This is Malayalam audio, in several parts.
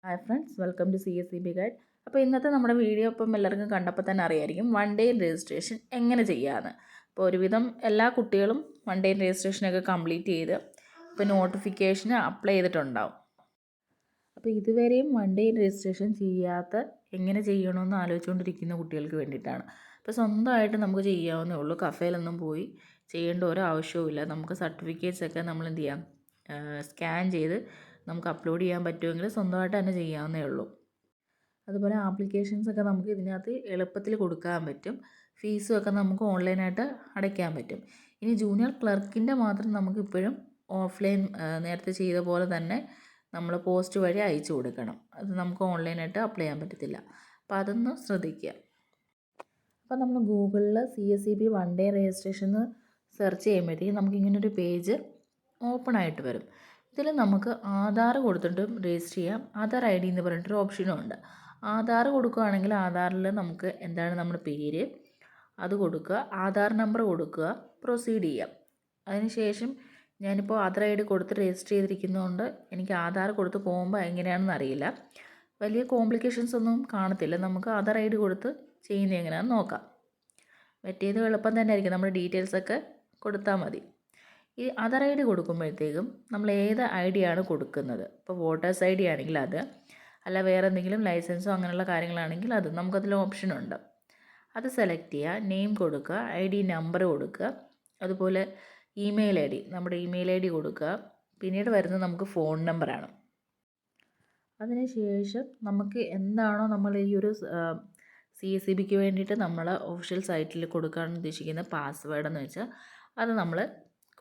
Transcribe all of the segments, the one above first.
Hi friends, welcome to CSEB guide. അപ്പോൾ ഇന്നത്തെ നമ്മുടെ വീഡിയോ ഇപ്പം എല്ലാവർക്കും കണ്ടപ്പോൾ തന്നെ അറിയായിരിക്കും വൺ ഡേ രജിസ്ട്രേഷൻ എങ്ങനെ ചെയ്യാമെന്ന്. അപ്പോൾ ഒരുവിധം എല്ലാ കുട്ടികളും വൺ ഡേ രജിസ്ട്രേഷനൊക്കെ കംപ്ലീറ്റ് ചെയ്ത് ഇപ്പോൾ നോട്ടിഫിക്കേഷന് അപ്ലൈ ചെയ്തിട്ടുണ്ടാവും. അപ്പോൾ ഇതുവരെയും വൺ ഡേ രജിസ്ട്രേഷൻ ചെയ്യാത്ത എങ്ങനെ ചെയ്യണമെന്ന് ആലോചിച്ചുകൊണ്ടിരിക്കുന്ന കുട്ടികൾക്ക് വേണ്ടിയിട്ടാണ്. അപ്പോൾ സ്വന്തമായിട്ട് നമുക്ക് ചെയ്യാവുന്നേ ഉള്ളൂ. കഫേയിലൊന്നും പോയി ചെയ്യേണ്ട ഒരു ആവശ്യവുമില്ല. നമുക്ക് സർട്ടിഫിക്കറ്റ്സ് ഒക്കെ നമ്മൾ എന്ത് ചെയ്യാം, സ്കാൻ ചെയ്ത് നമുക്ക് അപ്ലോഡ് ചെയ്യാൻ പറ്റുമെങ്കിൽ സ്വന്തമായിട്ട് തന്നെ ചെയ്യാവുന്നേ ഉള്ളൂ. അതുപോലെ ആപ്ലിക്കേഷൻസ് ഒക്കെ നമുക്ക് ഇതിനകത്ത് എളുപ്പത്തിൽ കൊടുക്കാൻ പറ്റും. ഫീസും ഒക്കെ നമുക്ക് ഓൺലൈനായിട്ട് അടയ്ക്കാൻ പറ്റും. ഇനി ജൂനിയർ ക്ലർക്കിൻ്റെ മാത്രം നമുക്കിപ്പോഴും ഓഫ്ലൈൻ നേരത്തെ ചെയ്ത പോലെ തന്നെ നമ്മൾ പോസ്റ്റ് വഴി അയച്ചു കൊടുക്കണം. അത് നമുക്ക് ഓൺലൈനായിട്ട് അപ്ലൈ ചെയ്യാൻ പറ്റത്തില്ല. അപ്പോൾ അതൊന്ന് ശ്രദ്ധിക്കുക. അപ്പോൾ നമ്മൾ ഗൂഗിളിൽ CSEB one day registration search ചെയ്യുമ്പോഴത്തേക്കും നമുക്കിങ്ങനൊരു പേജ് ഓപ്പൺ ആയിട്ട് വരും. ഇതിൽ നമുക്ക് ആധാർ കൊടുത്തിട്ടും രജിസ്റ്റർ ചെയ്യാം. ആധാർ ID എന്ന് പറഞ്ഞിട്ടൊരു ഓപ്ഷനും ഉണ്ട്. ആധാർ കൊടുക്കുകയാണെങ്കിൽ ആധാറിൽ നമുക്ക് എന്താണ് നമ്മുടെ പേര് അത് കൊടുക്കുക, ആധാർ നമ്പർ കൊടുക്കുക, പ്രൊസീഡ് ചെയ്യാം. അതിനുശേഷം ഞാനിപ്പോൾ ആധാർ ID കൊടുത്ത് രജിസ്റ്റർ ചെയ്തിരിക്കുന്നതുകൊണ്ട് എനിക്ക് ആധാർ കൊടുത്ത് പോകുമ്പോൾ എങ്ങനെയാണെന്ന് അറിയില്ല. വലിയ കോംപ്ലിക്കേഷൻസ് ഒന്നും കാണത്തില്ല. നമുക്ക് ആധാർ ID കൊടുത്ത് ചെയ്യുന്നത് എങ്ങനെയാണെന്ന് നോക്കാം. മറ്റേത് എളുപ്പം തന്നെ ആയിരിക്കും, നമ്മുടെ ഡീറ്റെയിൽസൊക്കെ കൊടുത്താൽ മതി. ഈ ആധാർ ID കൊടുക്കുമ്പോഴത്തേക്കും നമ്മൾ ഏത് ID ആണ് കൊടുക്കുന്നത്, ഇപ്പോൾ വോട്ടേഴ്സ് ID ആണെങ്കിൽ അത്, അല്ല വേറെ എന്തെങ്കിലും ലൈസൻസോ അങ്ങനെയുള്ള കാര്യങ്ങളാണെങ്കിൽ അത്, നമുക്കതിൽ ഓപ്ഷനുണ്ട്. അത് സെലക്ട് ചെയ്യുക, നെയിം കൊടുക്കുക, ID നമ്പർ കൊടുക്കുക, അതുപോലെ ഇമെയിൽ ID, നമ്മുടെ ഇമെയിൽ ID കൊടുക്കുക. പിന്നീട് വരുന്നത് നമുക്ക് ഫോൺ നമ്പറാണ്. അതിനുശേഷം നമുക്ക് എന്താണോ നമ്മൾ ഈ ഒരു CSEBക്ക് വേണ്ടിയിട്ട് നമ്മൾ ഒഫീഷ്യൽ സൈറ്റിൽ കൊടുക്കാൻ ഉദ്ദേശിക്കുന്ന പാസ്വേഡ് എന്ന് വെച്ചാൽ അത് നമ്മൾ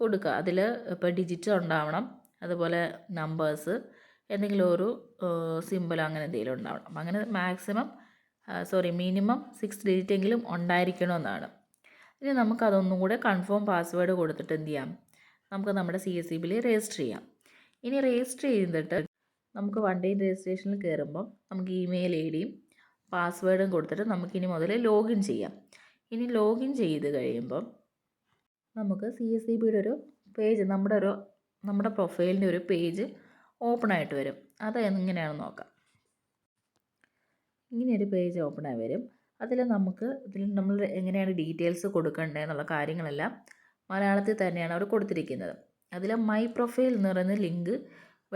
കൊടുക്കുക. അതിൽ ഇപ്പോൾ ഡിജിറ്റ് ഉണ്ടാവണം, അതുപോലെ നമ്പേഴ്സ്, എന്തെങ്കിലും ഒരു സിമ്പിൾ അങ്ങനെ എന്തെങ്കിലും ഉണ്ടാവണം. അപ്പം അങ്ങനെ മിനിമം 6 ഡിജിറ്റ് എങ്കിലും ഉണ്ടായിരിക്കണമെന്നാണ്. ഇനി നമുക്കതൊന്നും കൂടെ കൺഫേം പാസ്വേഡ് കൊടുത്തിട്ട് എന്ത് ചെയ്യാം, നമുക്ക് നമ്മുടെ CSEBയിൽ രജിസ്റ്റർ ചെയ്യാം. ഇനി രജിസ്റ്റർ ചെയ്തിട്ട് നമുക്ക് വൺ ഡേ രജിസ്ട്രേഷനിൽ കയറുമ്പം നമുക്ക് ഇമെയിൽ IDയും പാസ്വേഡും കൊടുത്തിട്ട് നമുക്കിനി മുതൽ ലോഗിൻ ചെയ്യാം. ഇനി ലോഗിൻ ചെയ്ത് കഴിയുമ്പം നമുക്ക് CSEBയുടെ ഒരു പേജ്, നമ്മുടെ പ്രൊഫൈലിൻ്റെ ഒരു പേജ് ഓപ്പൺ ആയിട്ട് വരും. അത് എങ്ങനെയാണെന്ന് നോക്കാം. ഇങ്ങനെയൊരു പേജ് ഓപ്പൺ ആയി വരും. ഇതിൽ നമ്മൾ എങ്ങനെയാണ് ഡീറ്റെയിൽസ് കൊടുക്കേണ്ടത് എന്നുള്ള കാര്യങ്ങളെല്ലാം മലയാളത്തിൽ തന്നെയാണ് അവർ കൊടുത്തിരിക്കുന്നത്. അതിൽ മൈ പ്രൊഫൈൽ എന്ന് പറയുന്ന ലിങ്ക്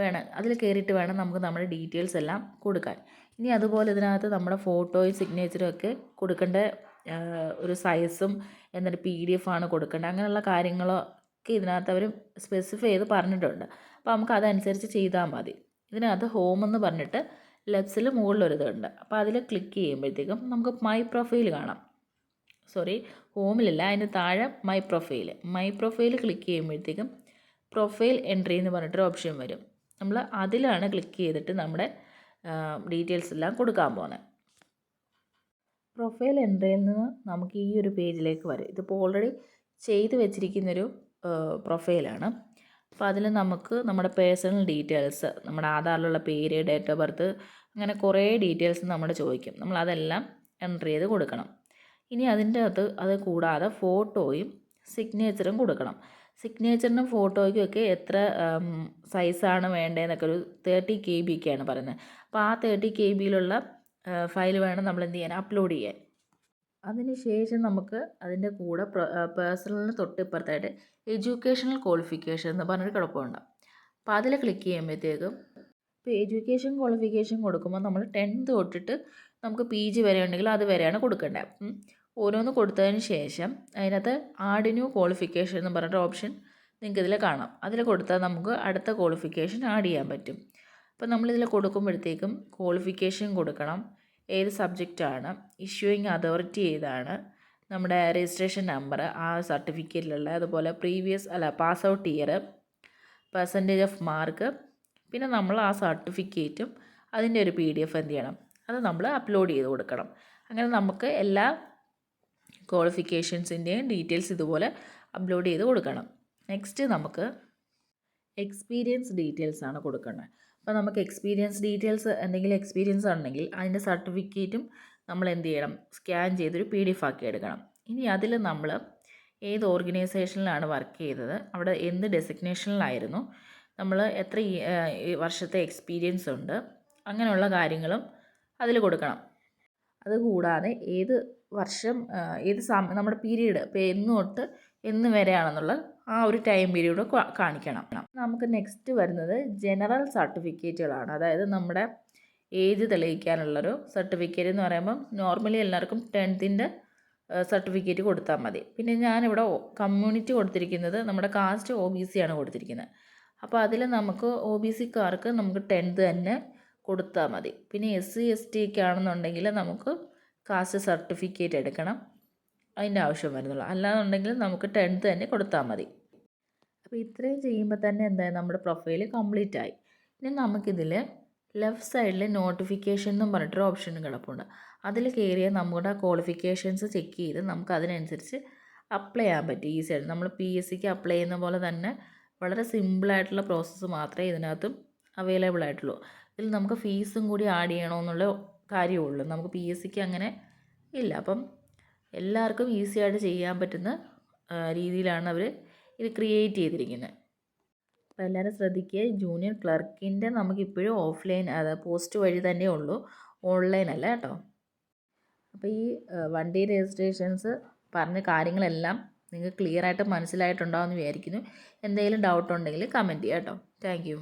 വേണം, അതിൽ കയറിയിട്ട് വേണം നമുക്ക് നമ്മുടെ ഡീറ്റെയിൽസ് എല്ലാം കൊടുക്കാൻ. ഇനി അതുപോലെ ഇതിനകത്ത് നമ്മുടെ ഫോട്ടോയും സിഗ്നേച്ചറും ഒക്കെ കൊടുക്കേണ്ട ഒരു സൈസും എന്നിട്ട് PDF ആണ് കൊടുക്കേണ്ടത്, അങ്ങനെയുള്ള കാര്യങ്ങളൊക്കെ ഇതിനകത്ത് അവർ സ്പെസിഫൈ ചെയ്ത് പറഞ്ഞിട്ടുണ്ട്. അപ്പോൾ നമുക്ക് അതനുസരിച്ച് ചെയ്താൽ മതി. ഇതിനകത്ത് ഹോം എന്ന് പറഞ്ഞിട്ട് ലെഫ്റ്റിൽ മുകളിലൊരിതുണ്ട്. അപ്പോൾ അതിൽ ക്ലിക്ക് ചെയ്യുമ്പോഴത്തേക്കും നമുക്ക് മൈ പ്രൊഫൈൽ കാണാം. ഹോമിലില്ല, അതിന് താഴെ മൈ പ്രൊഫൈൽ ക്ലിക്ക് ചെയ്യുമ്പോഴത്തേക്കും പ്രൊഫൈൽ എൻട്രി എന്ന് പറഞ്ഞിട്ടൊരു ഓപ്ഷൻ വരും. നമ്മൾ അതിലാണ് ക്ലിക്ക് ചെയ്തിട്ട് നമ്മുടെ ഡീറ്റെയിൽസ് എല്ലാം കൊടുക്കാൻ പോകുന്നത്. പ്രൊഫൈൽ എൻട്രിയിൽ നിന്ന് നമുക്ക് ഈ ഒരു പേജിലേക്ക് വരും. ഇതിപ്പോൾ ഓൾറെഡി ചെയ്ത് വെച്ചിരിക്കുന്നൊരു പ്രൊഫൈലാണ്. അപ്പോൾ അതിൽ നമുക്ക് നമ്മുടെ പേഴ്സണൽ ഡീറ്റെയിൽസ്, നമ്മുടെ ആധാറിലുള്ള പേര്, ഡേറ്റ് ഓഫ് ബർത്ത്, അങ്ങനെ കുറേ ഡീറ്റെയിൽസ് നമ്മൾ ചോദിക്കും. നമ്മൾ അതെല്ലാം എൻ്റർ ചെയ്ത് കൊടുക്കണം. ഇനി അതിൻ്റെ അകത്ത് അത് കൂടാതെ ഫോട്ടോയും സിഗ്നേച്ചറും കൊടുക്കണം. സിഗ്നേച്ചറിനും ഫോട്ടോയ്ക്കും ഒക്കെ എത്ര സൈസാണ് വേണ്ടതെന്നൊക്കെ ഒരു 30 KB ഒക്കെയാണ് പറയുന്നത്. അപ്പോൾ ആ 30 KB ഫയൽ വേണം നമ്മൾ എന്ത് ചെയ്യാൻ, അപ്ലോഡ് ചെയ്യാൻ. അതിനുശേഷം നമുക്ക് അതിൻ്റെ കൂടെ പേഴ്സണലിന് തൊട്ടിപ്പുറത്തായിട്ട് എഡ്യൂക്കേഷണൽ ക്വാളിഫിക്കേഷൻ എന്ന് പറഞ്ഞൊരു കിടപ്പുണ്ട്. അപ്പോൾ അതിൽ ക്ലിക്ക് ചെയ്യുമ്പോഴത്തേക്കും ഇപ്പോൾ എഡ്യൂക്കേഷൻ ക്വാളിഫിക്കേഷൻ കൊടുക്കുമ്പോൾ നമ്മൾ 10th തൊട്ടിട്ട് നമുക്ക് PG വരെ ഉണ്ടെങ്കിൽ അത് വരെയാണ് കൊടുക്കേണ്ടത്. ഓരോന്ന് കൊടുത്തതിന് ശേഷം അതിനകത്ത് ആഡ് ന്യൂ ക്വാളിഫിക്കേഷൻ എന്ന് പറഞ്ഞിട്ട് ഓപ്ഷൻ നിങ്ങൾക്ക് ഇതിൽ കാണാം. അതിൽ കൊടുത്താൽ നമുക്ക് അടുത്ത ക്വാളിഫിക്കേഷൻ ആഡ് ചെയ്യാൻ പറ്റും. അപ്പോൾ നമ്മളിതിൽ കൊടുക്കുമ്പോഴത്തേക്കും ക്വാളിഫിക്കേഷൻ കൊടുക്കണം, ഏത് സബ്ജക്റ്റാണ്, ഇഷ്യൂയിങ് അതോറിറ്റി ഏതാണ്, നമ്മുടെ രജിസ്ട്രേഷൻ നമ്പർ, ആ സർട്ടിഫിക്കറ്റിലുള്ള, അതുപോലെ pass out year, percentage off mark, പിന്നെ നമ്മൾ ആ സർട്ടിഫിക്കറ്റും അതിൻ്റെ ഒരു PDF എന്ത് ചെയ്യണം, അത് നമ്മൾ അപ്ലോഡ് ചെയ്ത് കൊടുക്കണം. അങ്ങനെ നമുക്ക് എല്ലാ ക്വാളിഫിക്കേഷൻസിൻ്റെയും ഡീറ്റെയിൽസ് ഇതുപോലെ അപ്ലോഡ് ചെയ്ത് കൊടുക്കണം. നെക്സ്റ്റ് നമുക്ക് എക്സ്പീരിയൻസ് ഡീറ്റെയിൽസ് ആണ് കൊടുക്കേണ്ടത്. അപ്പോൾ നമുക്ക് എക്സ്പീരിയൻസ് ഡീറ്റെയിൽസ്, എന്തെങ്കിലും എക്സ്പീരിയൻസ് ഉണ്ടെങ്കിൽ അതിൻ്റെ സർട്ടിഫിക്കറ്റും നമ്മൾ എന്ത് ചെയ്യണം, സ്കാൻ ചെയ്തൊരു PDF ആക്കി എടുക്കണം. ഇനി അതിൽ നമ്മൾ ഏത് ഓർഗനൈസേഷനിലാണ് വർക്ക് ചെയ്തത്, അവിടെ എന്ത് ഡെസിഗ്നേഷനിലായിരുന്നു, നമ്മൾ എത്ര വർഷത്തെ എക്സ്പീരിയൻസ് ഉണ്ട്, അങ്ങനെയുള്ള കാര്യങ്ങളും അതിൽ കൊടുക്കണം. അതുകൂടാതെ ഏത് വർഷം ഏത് നമ്മുടെ പീരീഡ് ഇപ്പോൾ എന്ന് തൊട്ട് എന്ന് വരെയാണെന്നുള്ള ആ ഒരു ടൈം പീരീഡ് കാണിക്കണം. നമുക്ക് നെക്സ്റ്റ് വരുന്നത് ജനറൽ സർട്ടിഫിക്കറ്റുകളാണ്. അതായത് നമ്മുടെ ഏജ് തെളിയിക്കാനുള്ളൊരു സർട്ടിഫിക്കറ്റ് എന്ന് പറയുമ്പം നോർമലി എല്ലാവർക്കും 10th സർട്ടിഫിക്കറ്റ് കൊടുത്താൽ മതി. പിന്നെ ഞാനിവിടെ കമ്മ്യൂണിറ്റി കൊടുത്തിരിക്കുന്നത് നമ്മുടെ കാസ്റ്റ് OBC ആണ് കൊടുത്തിരിക്കുന്നത്. അപ്പോൾ അതിൽ നമുക്ക് OBCക്കാർക്ക് നമുക്ക് 10th തന്നെ കൊടുത്താൽ മതി. പിന്നെ SC ST ഒക്കെ ആണെന്നുണ്ടെങ്കിൽ നമുക്ക് കാസ്റ്റ് സർട്ടിഫിക്കറ്റ് എടുക്കണം, അതിൻ്റെ ആവശ്യം വരുന്നുള്ളൂ. അല്ലാന്നുണ്ടെങ്കിൽ നമുക്ക് 10th തന്നെ കൊടുത്താൽ മതി. അപ്പോൾ ഇത്രയും ചെയ്യുമ്പോൾ തന്നെ എന്തായാലും നമ്മുടെ പ്രൊഫൈൽ കംപ്ലീറ്റ് ആയി. ഇനി നമുക്കിതിൽ ലെഫ്റ്റ് സൈഡിൽ നോട്ടിഫിക്കേഷൻ എന്നും പറഞ്ഞിട്ടൊരു ഓപ്ഷൻ കിടപ്പുണ്ട്. അതിൽ കയറിയാൽ നമ്മുടെ ക്വാളിഫിക്കേഷൻസ് ചെക്ക് ചെയ്ത് നമുക്ക് അതിനനുസരിച്ച് അപ്ലൈ ചെയ്യാൻ പറ്റും ഈസിയായിട്ട്. നമ്മൾ PSCക്ക് അപ്ലൈ ചെയ്യുന്ന പോലെ തന്നെ വളരെ സിമ്പിളായിട്ടുള്ള പ്രോസസ്സ് മാത്രമേ ഇതിനകത്തും അവൈലബിൾ ആയിട്ടുള്ളൂ. ഇതിൽ നമുക്ക് ഫീസും കൂടി ആഡ് ചെയ്യണമെന്നുള്ള കാര്യമുള്ളൂ. നമുക്ക് PSCക്ക് അങ്ങനെ ഇല്ല. അപ്പം എല്ലാവർക്കും ഈസിയായിട്ട് ചെയ്യാൻ പറ്റുന്ന രീതിയിലാണ് അവർ ഇത് ക്രിയേറ്റ് ചെയ്തിരിക്കുന്നത്. അപ്പോൾ എല്ലാവരും ശ്രദ്ധിക്കുക, ജൂനിയർ ക്ലർക്കിൻ്റെ നമുക്കിപ്പോഴും ഓഫ്ലൈൻ പോസ്റ്റ് വഴി തന്നെ ഉള്ളൂ, ഓൺലൈൻ അല്ല കേട്ടോ. അപ്പോൾ ഈ 1 day രജിസ്ട്രേഷൻസ് പറഞ്ഞ കാര്യങ്ങളെല്ലാം നിങ്ങൾക്ക് ക്ലിയർ ആയിട്ട് മനസ്സിലായിട്ടുണ്ടാവുമെന്ന് വിചാരിക്കുന്നു. എന്തെങ്കിലും ഡൗട്ട് ഉണ്ടെങ്കിൽ കമൻറ്റ് ചെയ്യാം കേട്ടോ. Thank you.